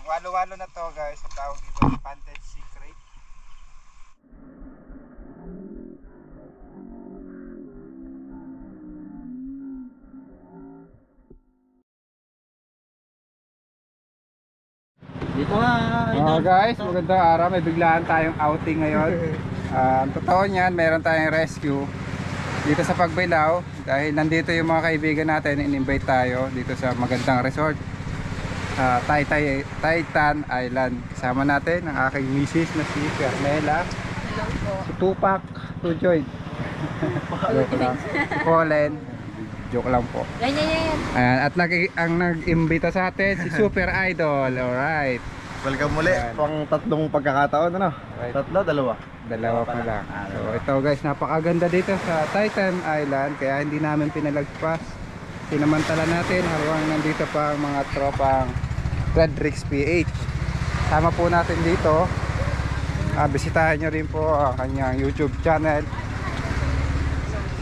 walo-walo na to guys. Ang tawag dito, Panted Secret. Dito nga. Guys, magandang araw. May biglaan tayong outing ngayon. Totoo niyan, meron tayong rescue dito sa Pagbilao. Dahil nandito yung mga kaibigan natin, in-invite tayo dito sa magandang resort, Titan Island. Kasama natin ang aking misis na si Carmela. Hello po. Si Tupac, Tujoy. Joke lang. Si Colin. Joke lang po. Ganyan. Ayan, at ang nag-imbita sa atin si Super Idol. Alright. Welcome muli. Pang tatlong pagkakataon, ano? Right. Tatlo, dalawa. Dalawa pa lang. So ito guys, napakaganda dito sa Titan Island. Kaya hindi namin pinalagpas. Sinamantala natin habang nandito pa ang mga tropang Redrix PH. Sama po natin dito. Bisitahin nyo rin po ang kanyang YouTube channel.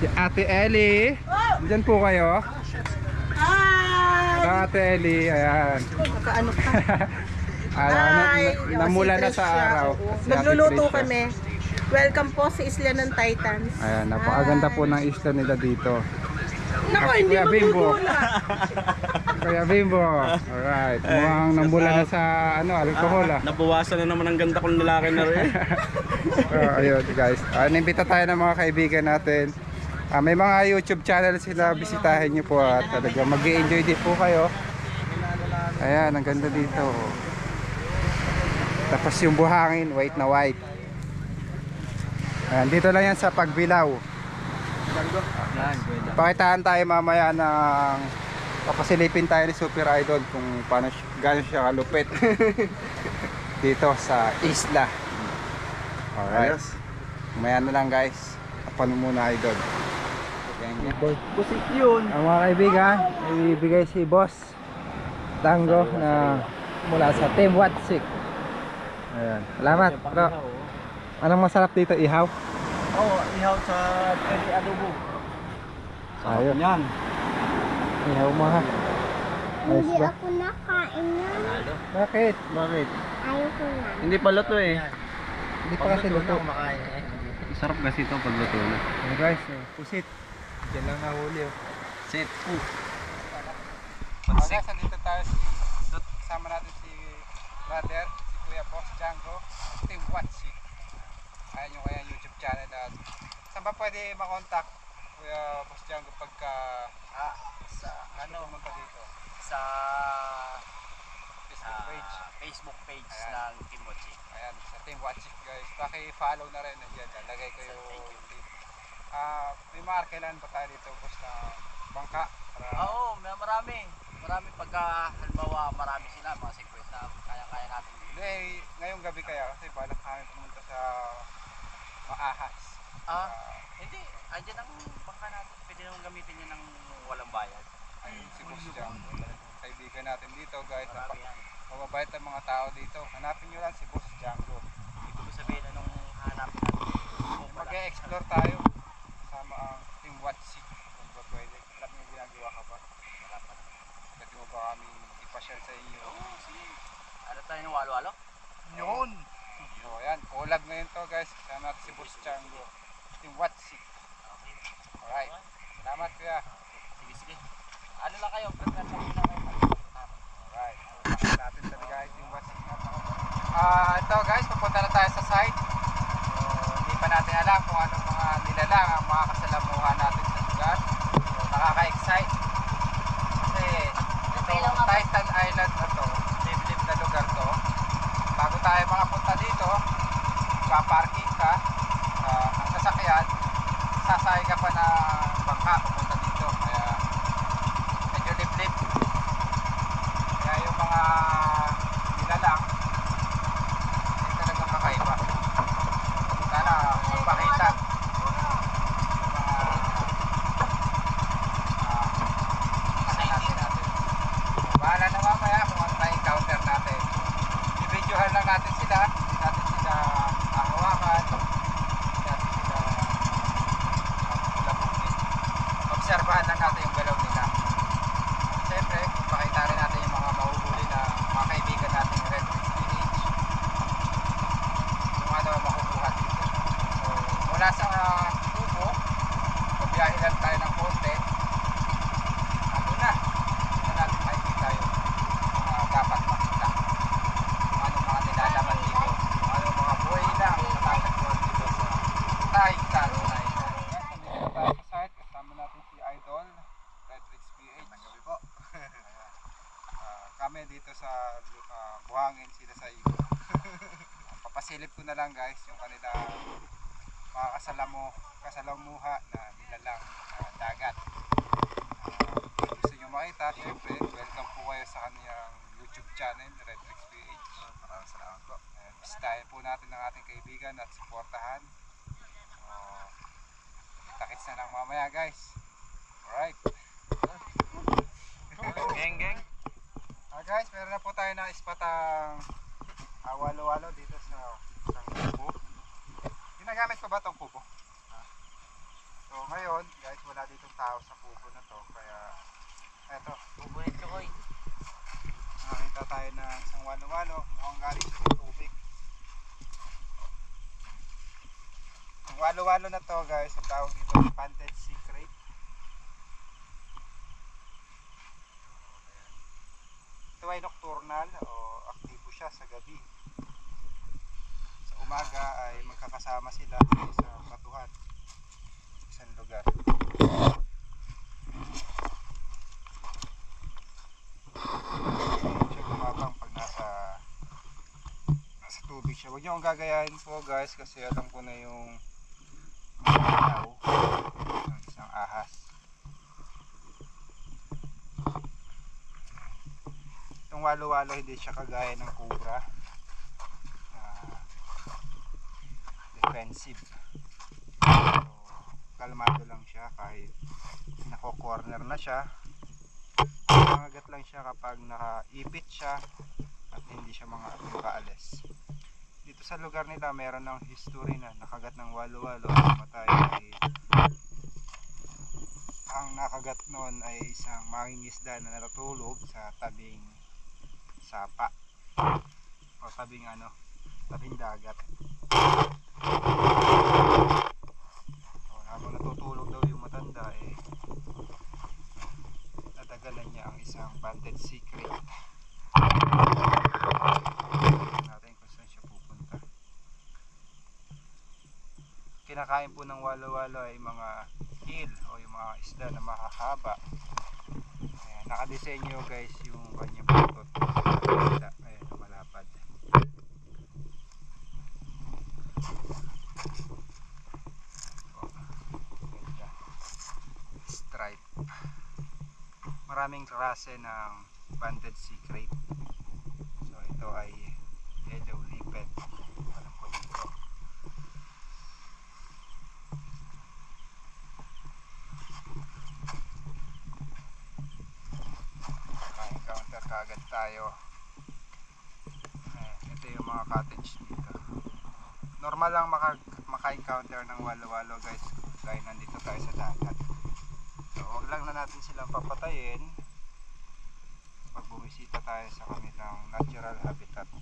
Si Ate Ellie. Diyan po kayo. Hello Ate Ellie. Ayan. Ano ka? Namula na sa araw. Si Ate Nagluluto Tricia. kami. Welcome po sa Isla ng Titans. Ayan, napakaganda po ng isla nila dito. Naku, hindi Kuya Bimbo. magdudula. Kuya Bimbo. Alright. Mukhang namula na sa alcohol Nabawasan na naman ang ganda kong lalaki na rin. Ayun guys. Nimbita tayo ng mga kaibigan natin. May mga YouTube channel sila, bisitahin nyo po at talaga mag-i-enjoy din po kayo. Ayan, ang ganda dito. Tapos yung buhangin, white na white. Ayan, dito lang yan sa Pagbilao. Pakitaan tayo mamaya ng papasilipin tayo ni Super Idol kung paano gano'n siya kalupit dito sa isla. Alright. Mamaya na lang guys. Paano muna Idol? Pusik yun. Ang mga kaibigan, ibibigay si Boss Tango na mula sa Team Watsik. Ayan. Salamat bro. Anong masarap dito? Ihaw? Oo, ihaw sa pwede adobo. Ayun. Yan. Ihaw mo ha. Ayos Hindi ba? ako nakain yan. Bakit? Bakit? Ayoko na. Hindi pa luto eh. Hindi pa kasi luto. Sarap kasi ito pag luto na. Ayan guys, pusit. Diyan lang nahuli oh. Set. Guys, nandito tayo kasama natin si brother, si Kuya Boss Django, Team Watsik. Ayan yung kanyang YouTube channel at saan ba pwede makontak Kuya Boss Django pagka Sa pumunta dito? sa Facebook page. Facebook page Ayan. ng Team Watsik. Ayan, sa Team Watsik guys. Paki-follow na rin nandiyan. Lalagay ko yung link. May mga kailan pa tayo dito boss na bangka? Oo, marami pagka halimbawa marami sila, mga sequence na kaya-kaya natin. Hindi, ngayong gabi kaya kasi balak namin pumunta sa Maahas. Hindi, andyan ang bangka natin. Pwede naman gamitin yan ng walang bayad. Ayun si Boss Django. Talagang kaibigan natin dito guys. Marami yan. Mababait ang mga tao dito. Hanapin nyo lang si Boss Django. Ibig ko sabihin anong hanapin natin. Mag-e-explore tayo kasama ang Team Watsik kung ba pwede. Alam nyo ginagawa ka ba? Wala pa na. Pwede mo ba kami ipasyal sa inyo? Oo, sige. Ano tayo ng walo-walo? Yun! So ayan, collab ngayon to guys. Kasama natin si Boss Django. Team Watsik. Okay. Alright. Salamat kuya. Sige. Ano lang kayo? Prepare lang muna kayo. Alright. Nakita natin talaga yung Team Watsik natin. Ito guys, pupunta na tayo sa site. So, hindi pa natin alam kung anong mga nilalang ang mga kasalamuhan natin sa lugar. So, nakaka-excite. Kasi itong Titan Island na to, liblib na lugar to. Bago tayo makapunta dito, paparking ka, ang sasakyan, sasakay ka pa ng bangka pupunta dito. Kaya medyo liblib. kami dito sa Buhangin, sila sa Igo. Papasilip ko na lang guys yung kanila mga kasalamuha na nilalang dagat. Kung gusto nyo makita, syempre welcome po kayo sa kaniyang YouTube channel, Redrix PH. Maraming salamat po. Bisitahin po natin ng ating kaibigan at supportahan. Kita-kits na lang mamaya guys. Alright. Geng. Guys, meron na po tayo na ispatang walo-walo dito sa isang kubo. Ginagamit ko ba itong kubo? So ngayon guys, wala ditong tao sa kubo na to, kaya eto, Bubo ni Chokoy. nakita tayo na isang walo-walo, mukhang galing sa tubig. Ang walo-walo na to guys, ang tawag dito Banded Secret. Ito ay nocturnal o aktibo siya sa gabi. Sa umaga ay magkakasama sila sa isang batuhan, isang lugar. Siya gumapang pag nasa tubig siya. Huwag niyo akong gagayahin po guys, kasi alam ko na yung mga ng isang ahas. Itong walo-walo hindi siya kagaya ng cobra, defensive. So, kalmado lang siya kahit nako-corner na siya. Mangagat lang siya kapag nakaipit siya at hindi siya makaalis. Dito sa lugar nila meron ng history na nakagat ng walo-walo at namatay. Ang nakagat noon ay isang mangingisda na natutulog sa tabing sapa o tabing dagat. So, habang natutulog daw yung matanda natagalan niya ang isang banded secret. Tingnan natin kung saan siya pupunta. Kinakain po ng walo-walo ay mga eel o yung mga isda na mahahaba. Ayan, nakadesenyo guys yung kanyang butot. Ayan, malapad. Ganda. Stripe. Maraming klase ng banded secret. So ito ay yellow lipped. Alam ko dito. Maka-encounter kaagad tayo. Ito yung mga cottage dito. Normal lang maka-encounter ng walo-walo guys, dahil nandito tayo sa dagat. So huwag lang na natin silang papatayin pag bumisita tayo sa kanilang natural habitat. Ang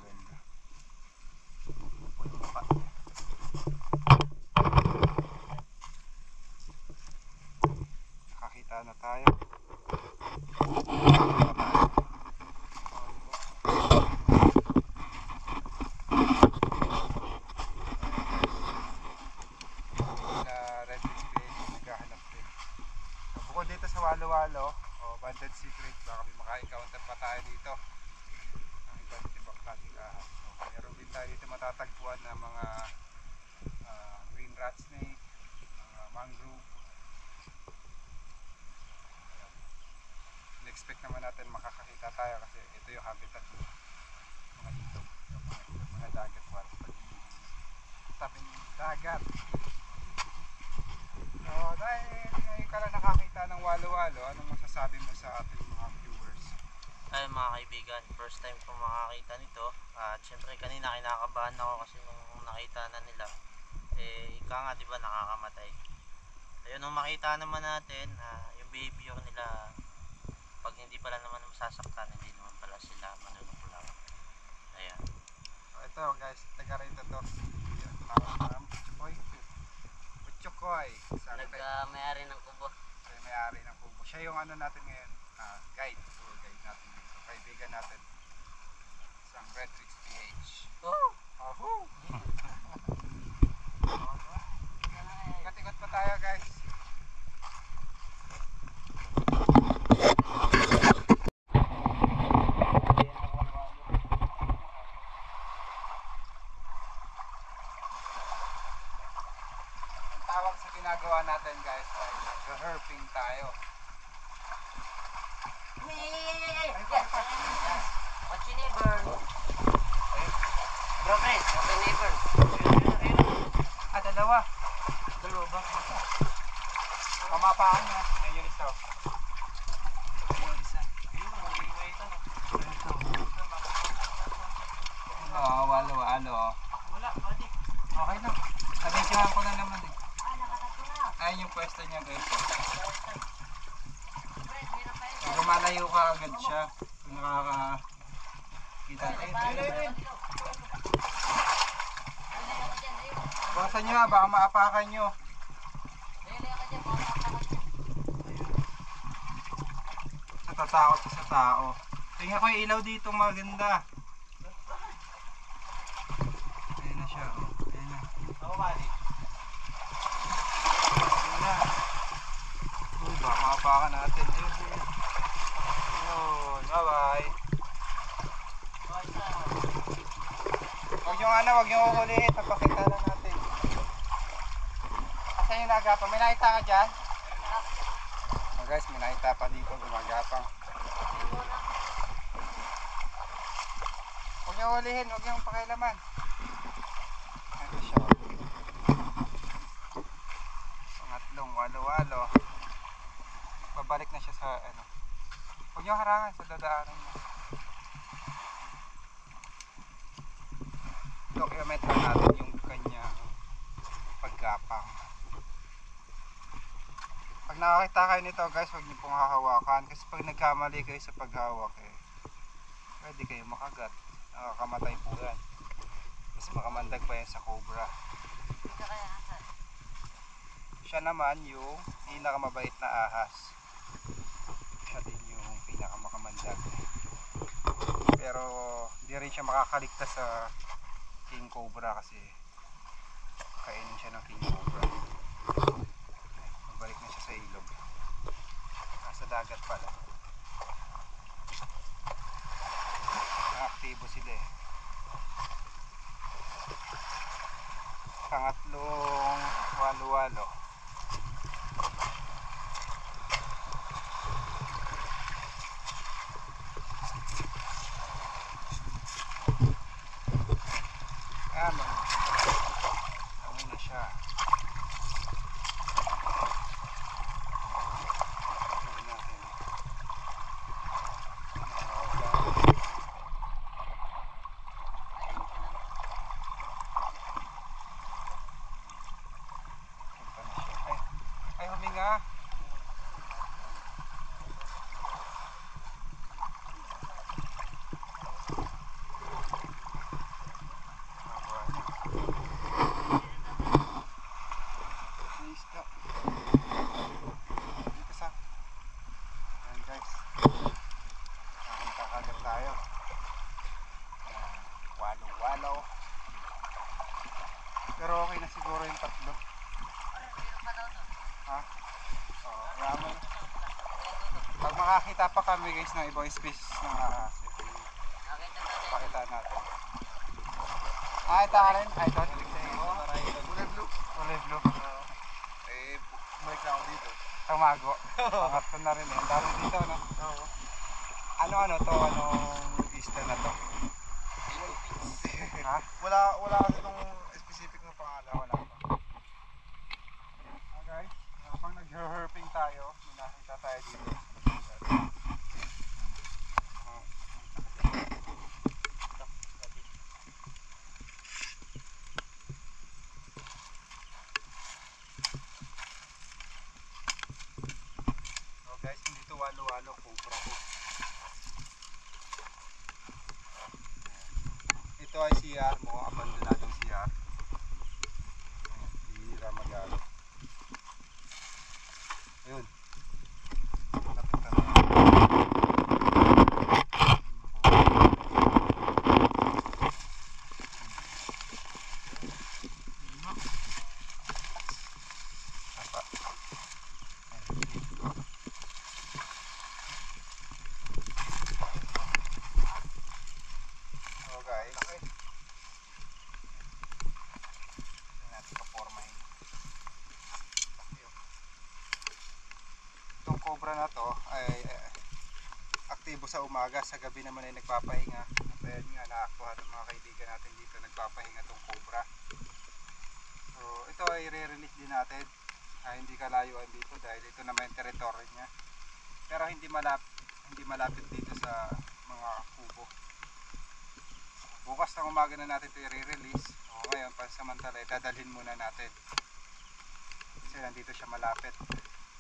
ganda. Upo yung mukha niya. Nakakita na tayo. Bukod dito sa walo-walo o banded secret, baka may maka-encounter pa tayo dito ng iba't ibang klaseng ahas. So, meron din tayo dito matatagpuan ng mga green rat snake, mga mangrove. In-expect naman natin makakakita tayo kasi ito yung habitat ng mga itlog, mga dagat wala tabing dagat. So dahil ngayon ka lang nakakita ng walo-walo, anong masasabi mo sa ating mga viewers? Ay mga kaibigan, first time ko makakita nito. At syempre kanina kinakabahan ako kasi nung nakita na nila, ika nga diba nakakamatay. Ayun, nung makita naman natin, yung behavior nila, pag hindi pala naman masasaktan, hindi naman pala sila manunukulaw. Ayan. So ito guys, taga rito to. Yan, parang Butchokoy. Nagka-mayari ng kubo. Siya yung may-ari ng kubo. Siya yung ano natin ngayon, guide, tour guide natin dito. Kaibigan natin. Isang Redrix PH. Oh! Ahoo! Ikot-ikot pa tayo guys. natin guys ay herping tayo. What's your neighbor? Bro, Chris, what's your neighbor? Dalawa. Dalawa ba? Pamapakan niya. Yan yung isa. Yung isa. Yung may ito, no? Oo, walo. Wala, pwede. Okay na. Nabensyahan ko na naman eh. Ayun yung pwesto niya guys. Pag lumalayo ka agad siya. Kung nakakakita. Ayun. Bukasan nyo ha, baka maapakan nyo. Natatakot siya sa tao. Tingnan ko yung ilaw dito maganda. Ayun na siya. Ayun na. Ako, Mali. Ayun na. Uy, baka maapakan natin. Ayun. Bye bye. Huwag yung uhulihin. Papakita lang natin. Asan yung nagapang? May nakita ka dyan? Oh guys, may nakita pa dito. Gumagapang. Huwag yung uhulihin. Huwag yung pakilaman. Ito siya. Pangatlong walo-walo. Babalik na siya sa ano. Huwag yung harangan sa dadaanan niya. Documentan natin yung kanyang paggapang. Pag nakakita kayo nito guys, huwag niyo pong hahawakan kasi pag nagkamali kayo sa paghawak pwede kayo makagat. Nakakamatay po yan. Mas makamandag pa yan sa cobra. Siya naman yung pinakamabait na ahas. Siya din yung pinakamakamandag. Pero hindi rin siya makakaligtas sa king cobra kasi kainin siya ng king cobra. Mabalik na siya sa ilog. Nasa dagat pala. Aktibo sila eh. Pangatlong walo-walo. Ano na siya. Tignan natin. Ay, huminga. Pero okay na siguro yung tatlo. Ha? Oo, yaman. Pag makakita pa kami guys ng ibang species ng ahas, pakita natin. Ito rin. Ito. Kulay blue. Kulay blue. Balik na ako dito. Tamago. Pangatlo na rin eh. Ang dami dito, no? Oo. Ano to? Anong isla na to? Ha? Wala kasi itong specific na pangalan. Wala pa. Guys, habang nag-herping tayo, may nakita tayo dito. So guys, hindi to walo-walo, cobra ko. Ito ay CR, mukhang abandonadong CR. Bihira mag-alo. Ayun. Napunta na. Apa. So guys, itong cobra na to ay aktibo sa umaga, sa gabi naman ay nagpapahinga. At ayan nga, naaktuhan ng mga kaibigan natin dito, nagpapahinga itong cobra. So ito ay re-release din natin. Hindi kalayuan dito dahil ito naman yung territory niya. Pero hindi malapit dito sa mga kubo. Bukas ng umaga na natin ito i-release. O ngayon, pansamantala, dadalhin muna natin. Kasi nandito siya malapit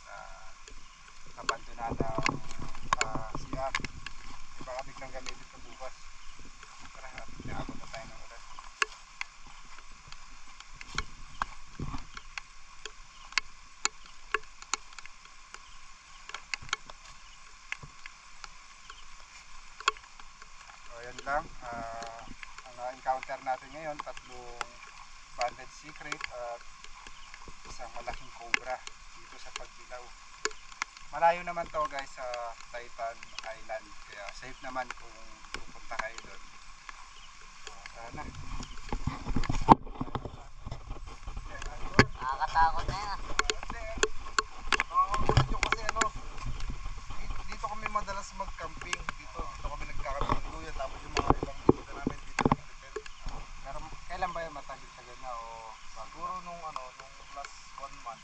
sa abandonada CR. Baka biglang gamitin ito bukas. Tara, naabot na tayo ng ulan. So yan lang. Ang na-encounter natin ngayon, 3 banded secret at isang malaking cobra dito sa Pagbilao. Malayo naman to guys sa Titan Island, kaya safe naman kung pupunta kayo doon. So, sana. Nakakatakot na yan. Nakakagulat yung kasi ano, dito kami madalas mag-camping. Dito kami nagkakaroon ng luya. Tapos yung mga ibang dito namin dito nakatipid. Pero kailan ba yung matagal-tagal na o Siguro nung last 1 month.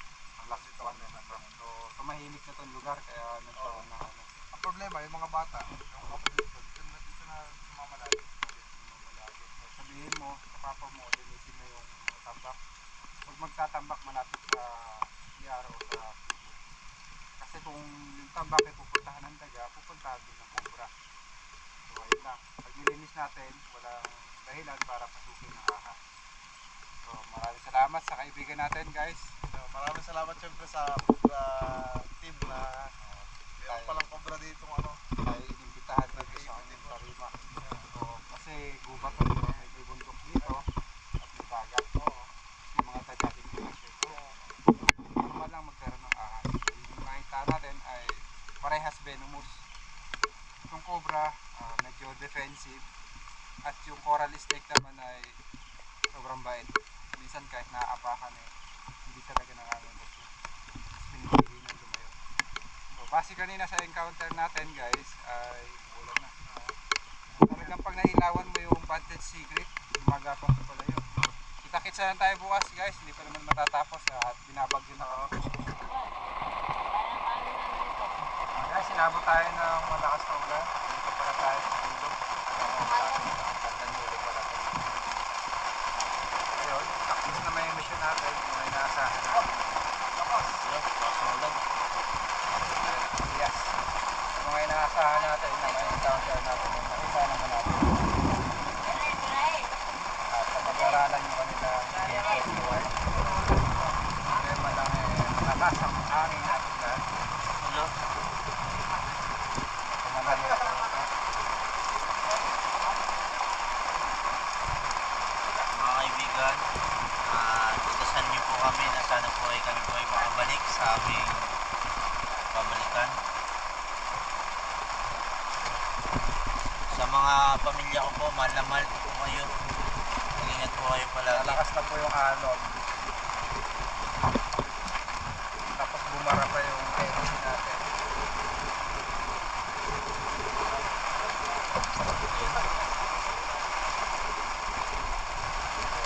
last one na ba? So tumahimik na itong lugar kaya nagkaroon na ano. Ang problema, yung mga bata, yung kapatid ko, dito na sumamalagi. So sabihin mo, sa papa mo, linisin mo yung mga tambak. Huwag magtatambak malapit sa CR o sa kubo. Kasi kung yung tambak ay pupuntahan ng daga, pupuntahan din ng cobra. So ayun lang. Pag nilinis natin, walang dahilan para pasukin ng ahas. So maraming salamat sa kaibigan natin guys. Maraming salamat syempre sa team na meron palang cobra dito Ay inimbitahan dito sa kanyang tarima. So kasi gubat na dito, may bundok dito at may dagat. Yung mga dadating dito. Normal lang magkaroon ng ahas. Yung nakita natin ay parehas venomous. Itong cobra medyo defensive at yung coral snake naman ay sobrang bait. Minsan kahit naaapakan hindi talaga nangangagat yun. Tapos pinipili ng lumayo. So base kanina sa encounter natin guys ay ulan na. Talagang pag nailawan mo yung banded secret, gumagapang na pala yun. Kita-kits na lang tayo bukas guys, hindi pa naman matatapos at binabagyo na kami. Guys, sinabot tayo ng malakas na ulan. Dito pala tayo sa dulo. Bandang dulo pala tayo. Ayun, takbos naman yung mission natin kung may naasahan natin. Tapos ulan. Yes. Kung may naasahan natin na may encounter natin, makita naman natin. At kapag-aralan nyo kanila yung buhay. Kaya malang malakas ang hangin natin lahat. Hello? Mga kaibigan, tutusan niyo po kami na sana po ay kami po ay makabalik sa aming pabalikan. Sa mga pamilya ko po, mahal na mahal po kayo. Mag-ingat po kayo palagi. Lalakas na po yung alon. Tapos bumara pa yung energy natin.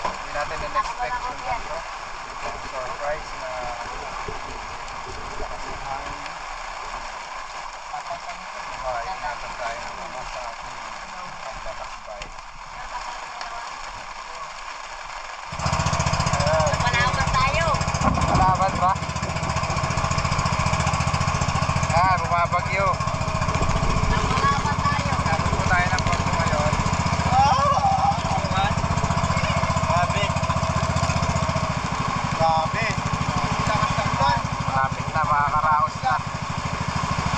Hindi natin na-expect yung ganito. Surprise na lakas ng hangin. Ingatan tayo ng mga sa ating paglalakbay. Malaman tayo. Malaban ba? Bumabagyo. Malaman tayo. Nandun po tayo ng Porto ngayon. Grabe. Lakas ng ulan. Malapit na, makakaraos na.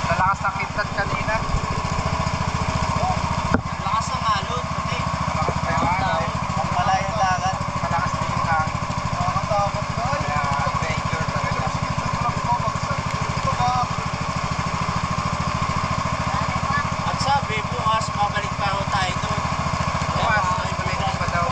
Lalakas ng kintan kanina. Ang lakas ng alon, pati. Malakas pa yung alay. Ang malay ang dagat. Malakas din yung hangin. Nakakatakot doon. Kaya adventure talaga. At sabi, bukas babalik pa ako tayo doon. Bukas, balik pa daw.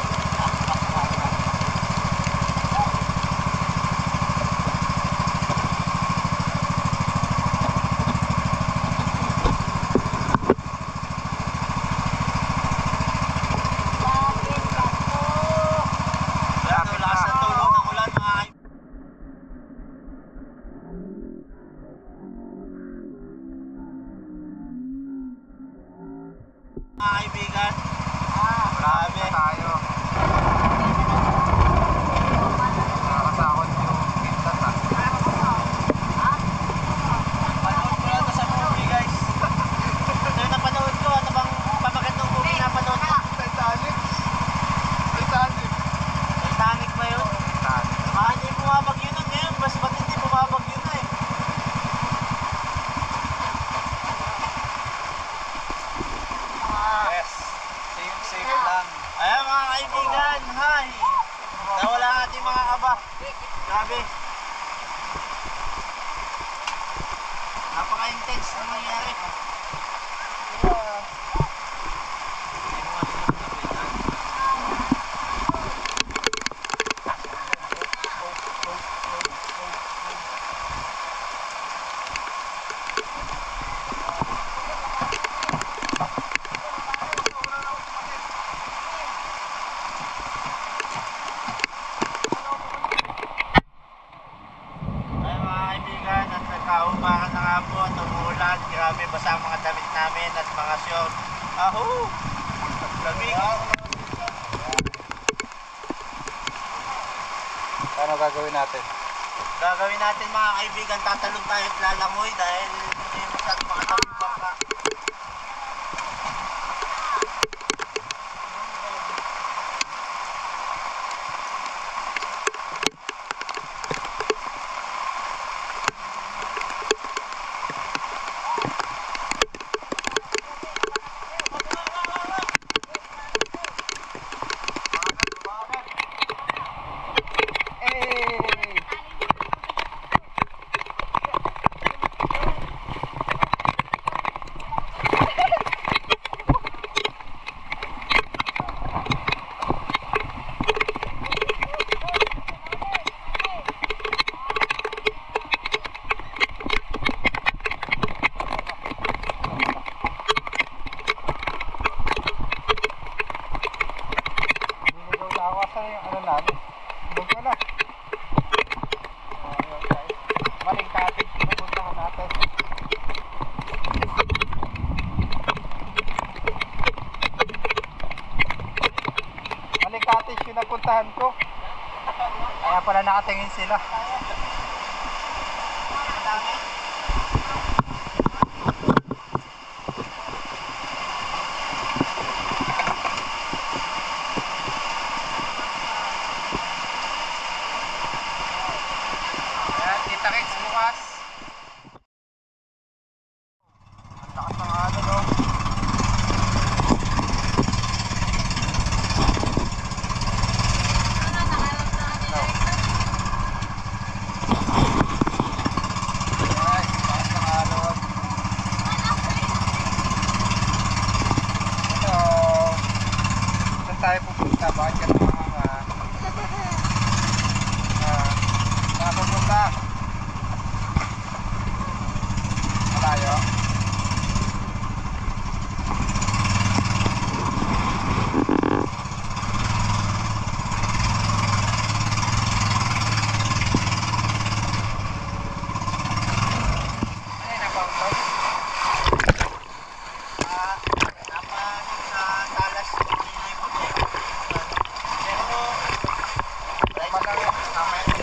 kaibigan. Grabe. Tayo. Nakakasakot yung pintas ah. Panood ko lang to sa movie, guys. Ito yung napanood ko. Ano bang pamagandang movie na panood ko? Titanic. Titanic. Titanic ba yun? Hindi bumabag yun nun ngayon. Mas ba't hindi bumabag yun na eh. Yes. Safe lang. Ayan mga kaibigan, hi! Nawala ang ating mga kaba. Grabe. Napaka-intense na nangyari. Ay mga kaibigan, at nagkaupakan na nga po at umuulan. Grabe, basa ang mga damit namin at mga short. Ahoo! Lamig. Paano gagawin natin? Gagawin natin mga kaibigan, tatalon tayo at lalangoy dahil hindi masyado mga tabing bangka. Nakawasan yung ano namin. Bug na lang. Ayun guys. Maling cottage pinupuntahan natin. Maling cottage yung napuntahan ko. Kaya pala nakatingin sila. Ayan, kita kits bukas. Ang lakas ng ano no. Ayan, lakas ng alon. Ito, saan tayo pupunta? Bakit ka naman saan pupunta? Malayo? Ay, napangkot. Talas hindi na yung problema. Pero, Tama lang yun. Tama yun.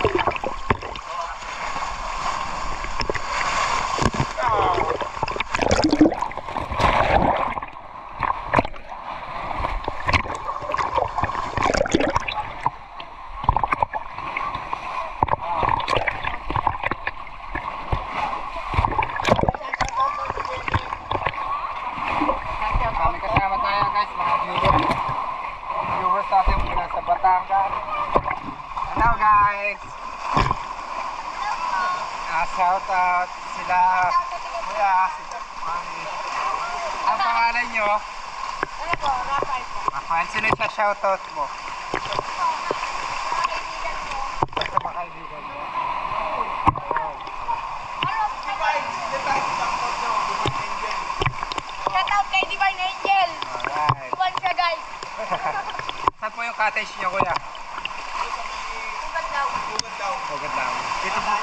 Kami kasama tayo guys, mga viewers natin mula sa Batangas. Hello guys! Shout out sila kuya, sila mami. Ang pangalan nyo? Ano po, Rafael po. Rafael, sino yung shout out mo? Kaibigan ko. Sa mga kaibigan mo. Shout out kay Divine Angel. Alright. Iwan siya guys. Saan po yung cottage nyo kuya? Iwan daw. Bugad lang. Dito po.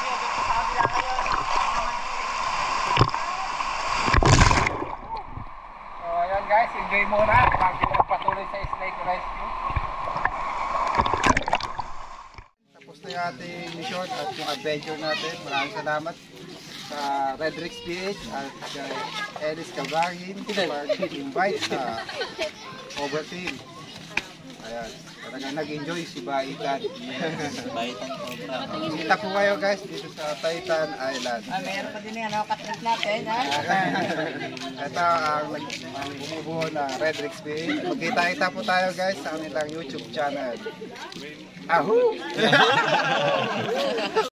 So ayan guys, enjoy muna bago magpatuloy sa snake rescue. Tapos na yung ating mission at yung adventure natin. Maraming salamat sa Red Rix PH at kay Ellis Calvarin pag-invite sa Overteam. Ayan, talagang nag-enjoy si Baitan. Baitan Cobra. Kita po kayo guys dito sa Titan Island. Mayroon pa din yung katrit natin, ha? Ito ang bumubuo na Red Rix PH. Magkita-kita po tayo guys sa kanilang YouTube channel. Ahoo!